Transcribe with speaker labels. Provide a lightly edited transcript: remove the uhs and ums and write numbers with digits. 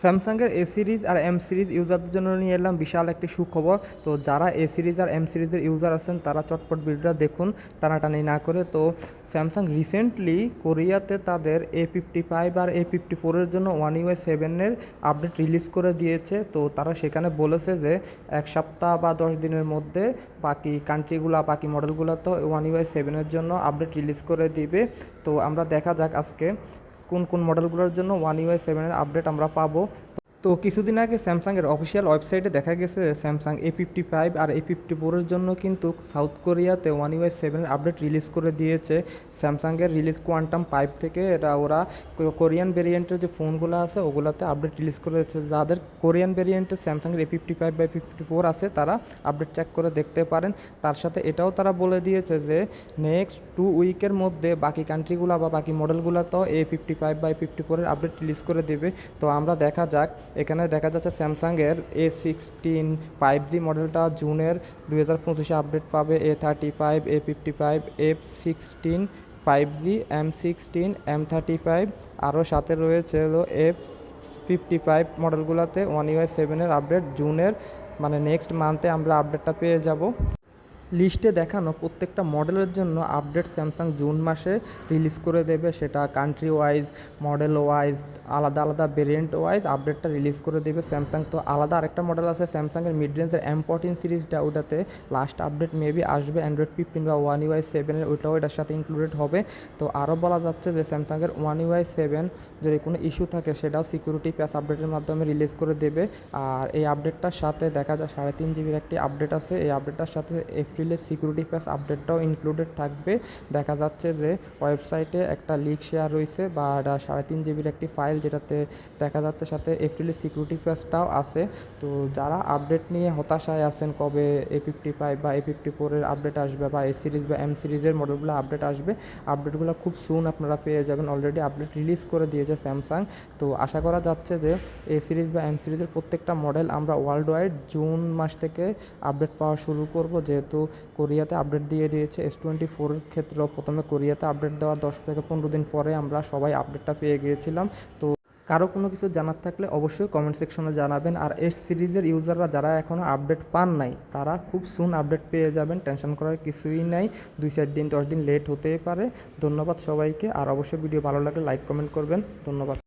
Speaker 1: স্যামসাংয়ের এ সিরিজ আর M series ইউজারদের জন্য নিয়ে এলাম বিশাল একটি সুখবর। তো যারা এ সিরিজ আর এম সিরিজের ইউজার আছেন তারা চটপট ভিডিওটা দেখুন, টানাটানি না করে। তো স্যামসাং রিসেন্টলি কোরিয়াতে তাদের A55 আর A54-এর জন্য ওয়ান ইউআই 7-এর আপডেট রিলিজ করে দিয়েছে। তো তারা সেখানে বলেছে যে এক সপ্তাহ বা 10 দিনের মধ্যে বাকি কান্ট্রিগুলো, বাকি মডেলগুলো তো ওয়ান ইউআই 7-এর জন্য আপডেট রিলিজ করে দিবে। তো আমরা দেখা যাক আজকে কোন কোন মডেলগুলোর জন্য ওয়ান ইউআই 7-এর আপডেট আমরা পাবো। তো কিছুদিন আগে স্যামসাংয়ের অফিসিয়াল ওয়েবসাইটে দেখা গেছে স্যামসাং A55 আর A54-এর জন্য কিন্তু সাউথ কোরিয়াতে ওয়ান ইউআই 7-এর আপডেট রিলিজ করে দিয়েছে। স্যামসাংয়ের রিলিজ কোয়ান্টাম 5 থেকে ওরা কোরিয়ান ভেরিয়েন্টের যে ফোনগুলো আছে ওগুলোতে আপডেট রিলিজ করেছে। যাদের কোরিয়ান ভেরিয়েন্টে স্যামসাংয়ের A55 বা A54 আছে তারা আপডেট চেক করে দেখতে পারেন। তার সাথে এটাও তারা বলে দিয়েছে যে নেক্সট 2 উইকের মধ্যে বাকি কান্ট্রিগুলো বা বাকি মডেলগুলো তো A55 বা A54-এর আপডেট রিলিজ করে দেবে। তো আমরা দেখা যাক, এখানে দেখা যাচ্ছে স্যামসাংয়ের A16 5G মডেলটা জুনের 2025-এ আপডেট পাবে। A35, A55, F16 5G, M16, M35, আরও সাথে রয়েছে হলো F55 মডেলগুলোতে ওয়ান ইউআই 7-এর আপডেট জুনের, মানে নেক্সট মান্থে আমরা আপডেটটা পেয়ে যাব। লিস্টে দেখানো প্রত্যেকটা মডেলের জন্য আপডেট স্যামসাং জুন মাসে রিলিজ করে দেবে। সেটা কান্ট্রি ওয়াইজ, মডেল ওয়াইজ, আলাদা আলাদা ভেরিয়েন্ট ওয়াইজ আপডেটটা রিলিজ করে দেবে স্যামসাং। তো আলাদা আরেকটা মডেল আছে স্যামসাংয়ের মিড রেঞ্জের M14 সিরিজটা, ওটাতে লাস্ট আপডেট মেবি আসবে অ্যান্ড্রয়েড 15 বা ওয়ান ইউআই 7-এর, ওইটাও এটার সাথে ইনক্লুডেড হবে। তো আরও বলা যাচ্ছে যে স্যামসাংয়ের ওয়ান ইউআই 7 যদি কোনো ইস্যু থাকে সেটাও সিকিউরিটি প্যাচ আপডেটের মাধ্যমে রিলিজ করে দেবে। আর এই আপডেটটার সাথে দেখা যায় 3.5 জিবির একটি আপডেট আছে। এই আপডেটটার সাথে এপ্রিলের সিকিউরিটি প্যাচ আপডেটটাও ইনক্লুডেড থাকবে। দেখা যাচ্ছে যে ওয়েবসাইটে একটা লিক শেয়ার রয়েছে বা 3.5 জিবির একটি ফাইল, যেটাতে দেখা যাচ্ছে সাথে এপ্রিলের সিকিউরিটি প্যাচটাও আছে। তো যারা আপডেট নিয়ে হতাশায় আছেন কবে A55 বা A54-এর আপডেট আসবে বা এ সিরিজ বা এম সিরিজের মডেলগুলো আপডেট আসবে, আপডেটগুলো খুব সুন আপনারা পেয়ে যাবেন। অলরেডি আপডেট রিলিজ করে দিয়েছে স্যামসাং। তো আশা করা যাচ্ছে যে এ সিরিজ বা এম সিরিজের প্রত্যেকটা মডেল আমরা ওয়ার্ল্ড ওয়াইড জুন মাস থেকে আপডেট পাওয়া শুরু করব। যেহেতু কোরিয়াতে আপডেট দিয়ে দিয়েছে, S24-এর ক্ষেত্রেও প্রথমে কোরিয়াতে আপডেট দেওয়ার 10 থেকে 15 দিন পরে আমরা সবাই আপডেটটা পেয়ে গিয়েছিলাম। তো কারো কোনো কিছু জানার থাকলে অবশ্যই কমেন্ট সেকশনে জানাবেন। আর এস সিরিজের ইউজাররা যারা এখনও আপডেট পান নাই তারা খুব সুন আপডেট পেয়ে যাবেন, টেনশন করার কিছুই নাই। 2-4 দিন 10 দিন লেট হতেই পারে। ধন্যবাদ সবাইকে। আর অবশ্যই ভিডিও ভালো লাগলে লাইক কমেন্ট করবেন। ধন্যবাদ।